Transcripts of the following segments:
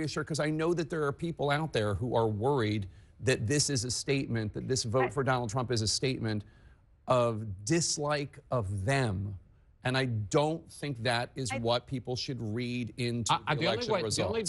Sure, because I know that there are people out there who are worried that this is a statement, that this vote for Donald Trump is a statement of dislike of them. And I don't think that is what people should read into the election results. The only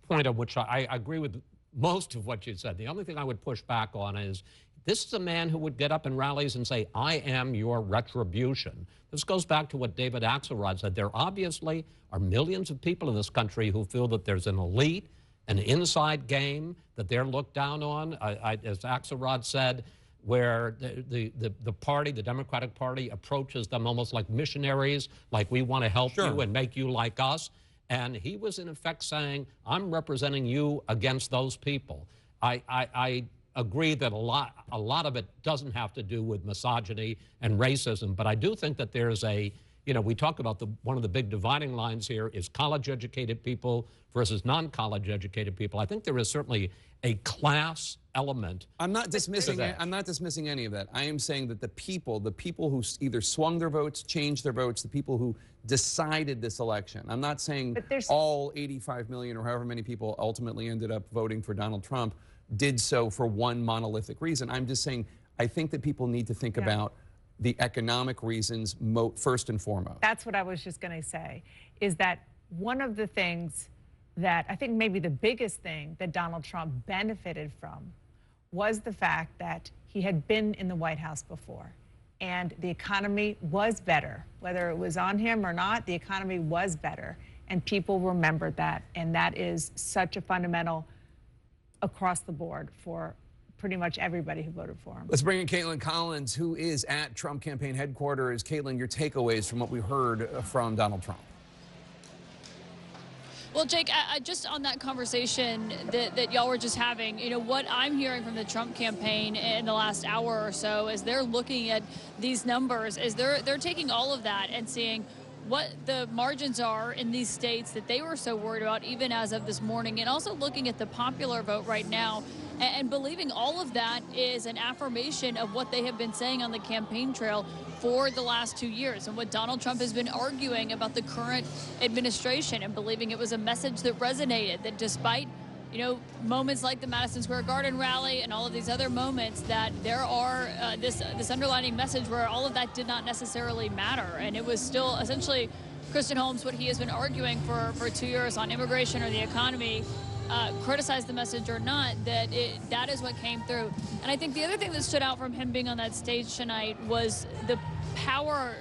point on which I agree with most of what you said, the only thing I would push back on is this is a man who would get up in rallies and say, I am your retribution. This goes back to what David Axelrod said. There obviously are millions of people in this country who feel that there's an elite, an inside game, that they're looked down on. As Axelrod said, where the party, the Democratic Party, approaches them almost like missionaries, like we want to help you and make you like us. And he was in effect saying, I'm representing you against those people. I agree that a lot of it doesn't have to do with misogyny and racism, but I do think that there's we talk about one of the big dividing lines here is college-educated people versus non-college educated people. I think there is certainly a class element. I'm not dismissing any of that. I am saying that the people who either swung their votes, changed their votes, the people who decided this election. I'm not saying all 85 million or however many people ultimately ended up voting for Donald Trump did so for one monolithic reason. I'm just saying I think that people need to think about the economic reasons first and foremost. That's what I was just going to say, is that one of the things that I think maybe the biggest thing that Donald Trump benefited from was the fact that he had been in the White House before and the economy was better. Whether it was on him or not, the economy was better and people remembered that, and that is such a fundamental across the board for pretty much everybody who voted for him. Let's bring in Caitlin Collins, who is at Trump campaign headquarters. Caitlin, your takeaways from what we heard from Donald Trump. Well, Jake, just on that conversation that y'all were just having, what I'm hearing from the Trump campaign in the last hour or so is they're looking at these numbers, is they're taking all of that and seeing what the margins are in these states that they were so worried about even as of this morning, and also looking at the popular vote right now and believing all of that is an affirmation of what they have been saying on the campaign trail for the last 2 years and what Donald Trump has been arguing about the current administration, and believing it was a message that resonated, that despite moments like the Madison Square Garden rally and all of these other moments, that there are this underlining message where all of that did not necessarily matter. And it was still essentially, Kristen Holmes, what he has been arguing for 2 years on immigration or the economy, criticize the message or not, that is what came through. And I think the other thing that stood out from him being on that stage tonight was the power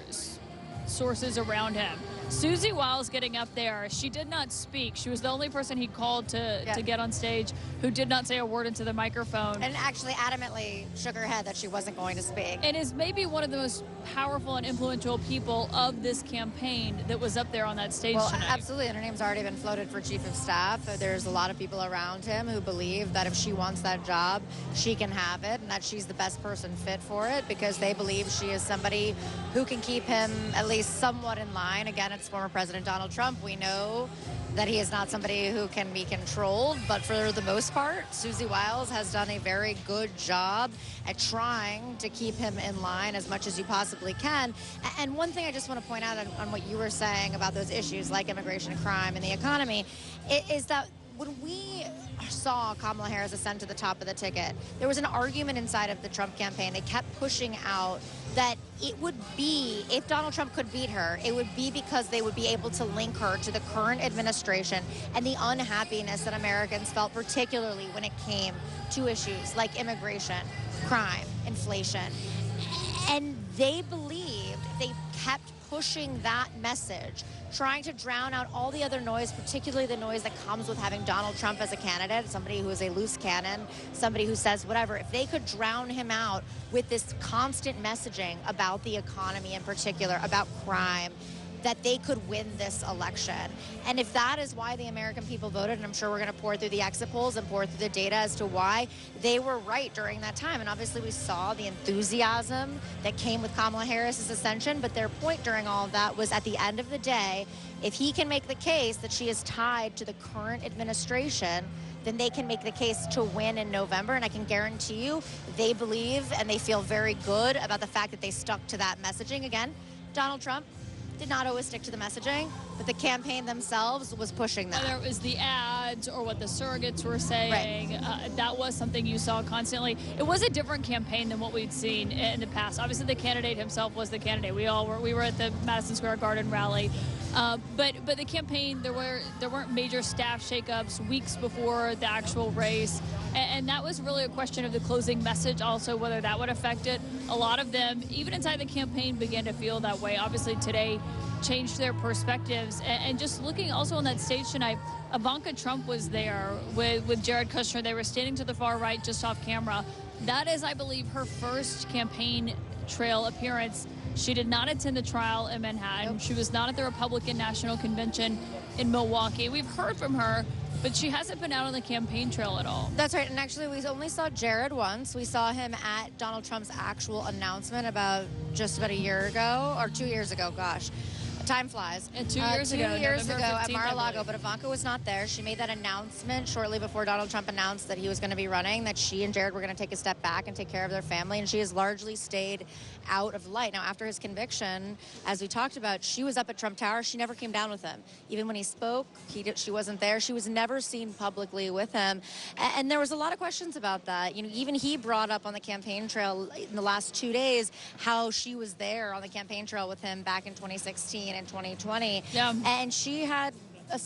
sources around him. Susie Wiles getting up there, she did not speak. She was the only person he called to get on stage who did not say a word into the microphone. And actually adamantly shook her head that she wasn't going to speak. And is maybe one of the most powerful and influential people of this campaign that was up there on that stage tonight. Absolutely, and her name's already been floated for chief of staff. There's a lot of people around him who believe that if she wants that job, she can have it, and that she's the best person fit for it, because they believe she is somebody who can keep him at least somewhat in line. Again, it's former President Donald Trump. We know that he is not somebody who can be controlled, but for the most part, Susie Wiles has done a very good job at trying to keep him in line as much as you possibly can. And one thing I just want to point out on what you were saying about those issues like immigration and crime and the economy is that when we saw Kamala Harris ascend to the top of the ticket, there was an argument inside of the Trump campaign. They kept pushing out that it would be, if Donald Trump could beat her, it would be because they would be able to link her to the current administration and the unhappiness that Americans felt, particularly when it came to issues like immigration, crime, inflation. And they believed, they kept pushing that message, trying to drown out all the other noise, particularly the noise that comes with having Donald Trump as a candidate, somebody who is a loose cannon, somebody who says whatever. If they could drown him out with this constant messaging about the economy in particular, about crime, that they could win this election. And if that is why the American people voted, and I'm sure we're going to pour through the exit polls and pour through the data as to why they were right during that time. And obviously we saw the enthusiasm that came with Kamala Harris's ascension, but their point during all of that was, at the end of the day, if he can make the case that she is tied to the current administration, then they can make the case to win in November. And I can guarantee you they believe and they feel very good about the fact that they stuck to that messaging. Again, Donald Trump, did not always stick to the messaging, but the campaign themselves was pushing that. Whether it was the ads or what the surrogates were saying, that was something you saw constantly. It was a different campaign than what we'd seen in the past. Obviously, the candidate himself was the candidate. We were at the Madison Square Garden rally, but the campaign, there weren't major staff shakeups weeks before the actual race, and that was really a question of the closing message. Also, whether that would affect it. A lot of them, even inside the campaign, began to feel that way. Obviously, today changed their perspectives. And just looking also on that stage tonight, Ivanka Trump was there with Jared Kushner. They were standing to the far right, just off camera. That is, I believe, her first campaign trail appearance. She did not attend the trial in Manhattan. She was not at the Republican National Convention in Milwaukee. We've heard from her, but she hasn't been out on the campaign trail at all. That's right, and actually we only saw Jared once. We saw him at Donald Trump's actual announcement just about a year ago, or 2 years ago, gosh. Time flies. And 2 years ago, 2 years ago 15th, at Mar-a-Lago, but Ivanka was not there. She made that announcement shortly before Donald Trump announced that he was going to be running, that she and Jared were going to take a step back and take care of their family, and she has largely stayed out of light. Now, after his conviction, as we talked about, she was up at Trump Tower. She never came down with him. Even when he spoke, she wasn't there. She was never seen publicly with him, and there was a lot of questions about that. You know, even he brought up on the campaign trail in the last 2 days how she was there on the campaign trail with him back in 2016 and 2020. Yeah. And she had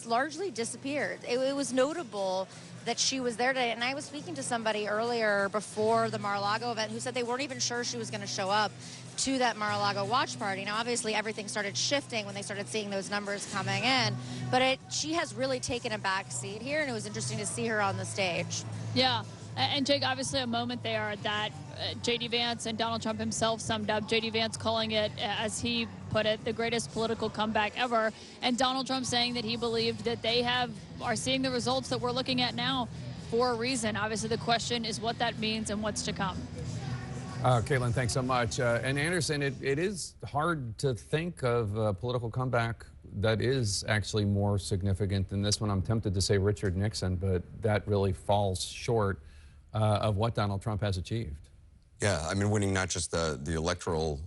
largely disappeared. It was notable that she was there today. And I was speaking to somebody earlier before the Mar-a-Lago event who said they weren't even sure she was going to show up to that Mar-a-Lago watch party. Now, obviously, everything started shifting when they started seeing those numbers coming in. But she has really taken a back seat here, and it was interesting to see her on the stage. Yeah. And Jake, obviously a moment there that J.D. Vance and Donald Trump himself summed up. J.D. Vance calling it, as he put it, the greatest political comeback ever. And Donald Trump saying that he believed that they are seeing the results that we're looking at now for a reason. Obviously, the question is what that means and what's to come. Caitlin, thanks so much. And Anderson, it is hard to think of a political comeback that is actually more significant than this one. I'm tempted to say Richard Nixon, but that really falls short of what Donald Trump has achieved. Yeah, I mean, winning not just the electoral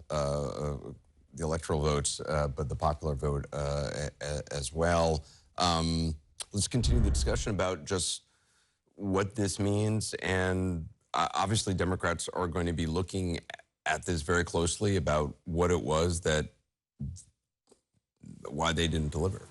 votes, but the popular vote as well. Let's continue the discussion about just what this means, and obviously Democrats are going to be looking at this very closely about what it was why they didn't deliver.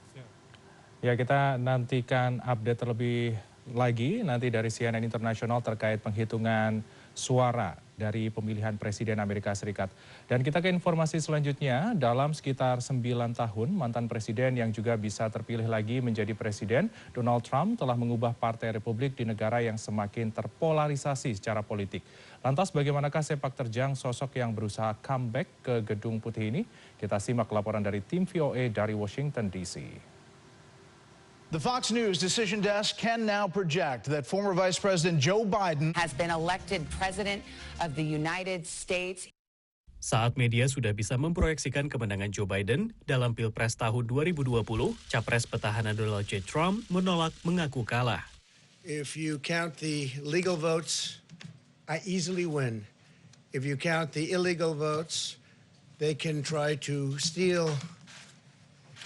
Ya, kita nantikan update terlebih lagi nanti dari CNN Internasional terkait penghitungan suara dari pemilihan Presiden Amerika Serikat. Dan kita ke informasi selanjutnya, dalam sekitar 9 tahun, mantan Presiden yang juga bisa terpilih lagi menjadi Presiden, Donald Trump telah mengubah Partai Republik di negara yang semakin terpolarisasi secara politik. Lantas bagaimanakah sepak terjang sosok yang berusaha comeback ke Gedung Putih ini? Kita simak laporan dari tim VOA dari Washington, D.C. The Fox News Decision Desk can now project that former Vice President Joe Biden has been elected President of the United States. Saat media sudah bisa memproyeksikan kemenangan Joe Biden dalam Pilpres tahun 2020, Capres petahana Donald J. Trump menolak mengaku kalah. If you count the legal votes, I easily win. If you count the illegal votes, they can try to steal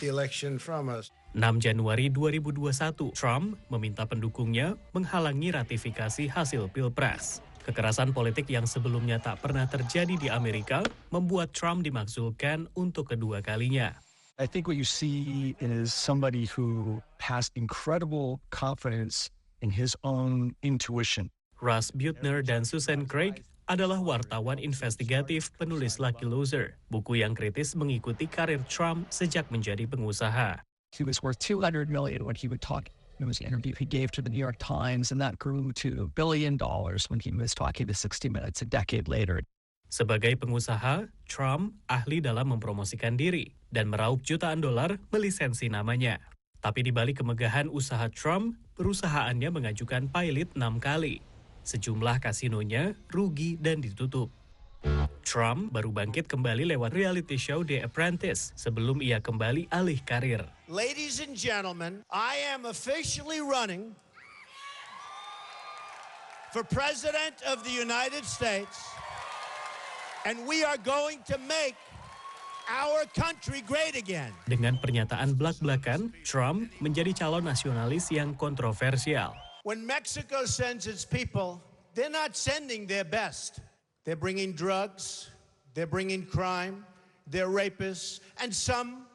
the election from us. 6 Januari 2021, Trump meminta pendukungnya menghalangi ratifikasi hasil Pilpres. Kekerasan politik yang sebelumnya tak pernah terjadi di Amerika membuat Trump dimaksudkan untuk kedua kalinya. I think what you see is somebody who has incredible confidence in his own intuition. Russ Buettner dan Susan Craig adalah wartawan investigatif penulis Lucky Loser, buku yang kritis mengikuti karir Trump sejak menjadi pengusaha. He was worth $200 million when he would talk. It was an interview he gave to the New York Times, and that grew to $1 billion when he was talking to 60 Minutes a decade later. Sebagai pengusaha, Trump ahli dalam mempromosikan diri dan meraup jutaan dolar melisensi namanya. Tapi di balik kemegahan usaha Trump, perusahaannya mengajukan pilot 6 kali. Sejumlah kasinonya rugi dan ditutup. Trump baru bangkit kembali lewat reality show The Apprentice sebelum ia kembali alih karir. Ladies and gentlemen, I am officially running for President of the United States, and we are going to make our country great again. Dengan pernyataan belak-belakan, Trump menjadi calon nasionalis yang kontroversial. When Mexico sends its people, they're not sending their best. They're bringing drugs, they're bringing crime, they're rapists, and some,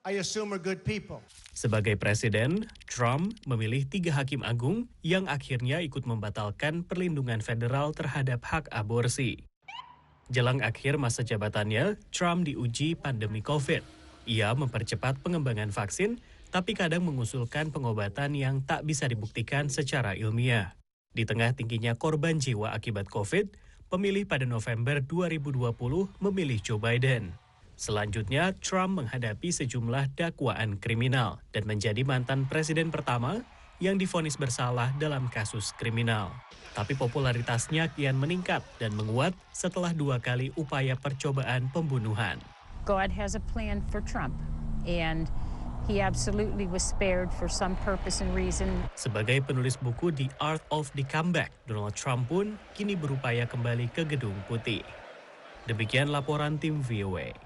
I assume, are good people. Sebagai presiden, Trump memilih 3 hakim agung yang akhirnya ikut membatalkan perlindungan federal terhadap hak aborsi. Jelang akhir masa jabatannya, Trump diuji pandemi COVID. Ia mempercepat pengembangan vaksin, tapi kadang mengusulkan pengobatan yang tak bisa dibuktikan secara ilmiah. Di tengah tingginya korban jiwa akibat COVID, pemilih pada November 2020 memilih Joe Biden. Selanjutnya, Trump menghadapi sejumlah dakwaan kriminal dan menjadi mantan presiden pertama yang divonis bersalah dalam kasus kriminal. Tapi popularitasnya kian meningkat dan menguat setelah 2 kali upaya percobaan pembunuhan. God has a plan for Trump, and he absolutely was spared for some purpose and reason. Sebagai penulis buku The Art of the Comeback, Donald Trump pun kini berupaya kembali ke Gedung Putih. Demikian laporan tim VOA.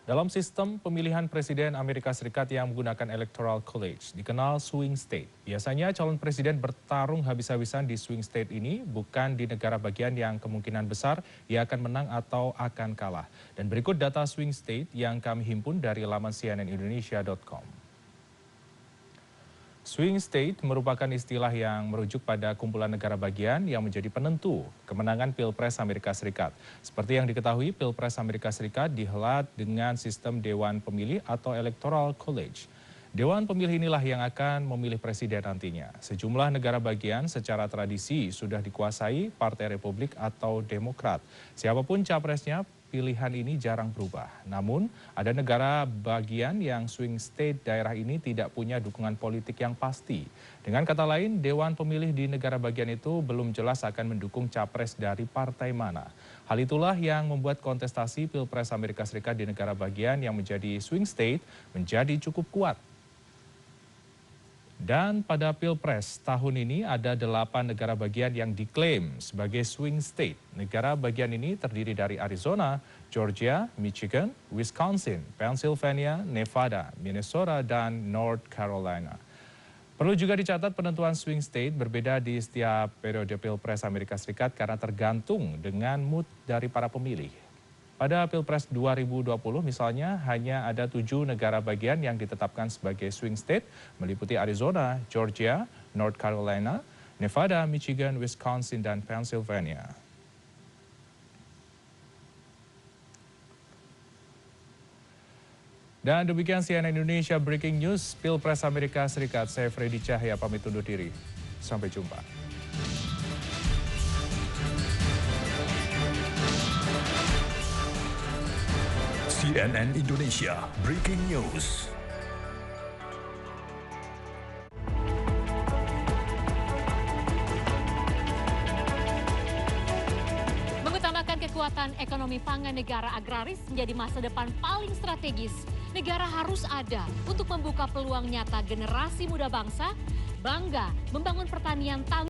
Dalam sistem pemilihan Presiden Amerika Serikat yang menggunakan Electoral College, dikenal swing state. Biasanya calon presiden bertarung habis-habisan di swing state ini, bukan di negara bagian yang kemungkinan besar ia akan menang atau akan kalah. Dan berikut data swing state yang kami himpun dari laman cnnindonesia.com. Swing state merupakan istilah yang merujuk pada kumpulan negara bagian yang menjadi penentu kemenangan Pilpres Amerika Serikat. Seperti yang diketahui, Pilpres Amerika Serikat dihelat dengan sistem Dewan Pemilih atau Electoral College. Dewan Pemilih inilah yang akan memilih presiden nantinya. Sejumlah negara bagian secara tradisi sudah dikuasai Partai Republik atau Demokrat. Siapapun capresnya, pilihan ini jarang berubah. Namun, ada negara bagian yang swing state daerah ini tidak punya dukungan politik yang pasti. Dengan kata lain, Dewan Pemilih di negara bagian itu belum jelas akan mendukung capres dari partai mana. Hal itulah yang membuat kontestasi Pilpres Amerika Serikat di negara bagian yang menjadi swing state menjadi cukup kuat. Dan pada Pilpres tahun ini ada 8 negara bagian yang diklaim sebagai swing state. Negara bagian ini terdiri dari Arizona, Georgia, Michigan, Wisconsin, Pennsylvania, Nevada, Minnesota, dan North Carolina. Perlu juga dicatat penentuan swing state berbeda di setiap periode Pilpres Amerika Serikat karena tergantung dengan mood dari para pemilih. Pada Pilpres 2020 misalnya hanya ada 7 negara bagian yang ditetapkan sebagai swing state, meliputi Arizona, Georgia, North Carolina, Nevada, Michigan, Wisconsin, dan Pennsylvania. Dan demikian CNN Indonesia Breaking News, Pilpres Amerika Serikat. Saya Freddy Cahya pamit undur diri. Sampai jumpa. CNN Indonesia Breaking News. Mengutamakan kekuatan ekonomi pangan negara agraris menjadi masa depan paling strategis. Negara harus ada untuk membuka peluang nyata generasi muda bangsa, bangga membangun pertanian tangguh.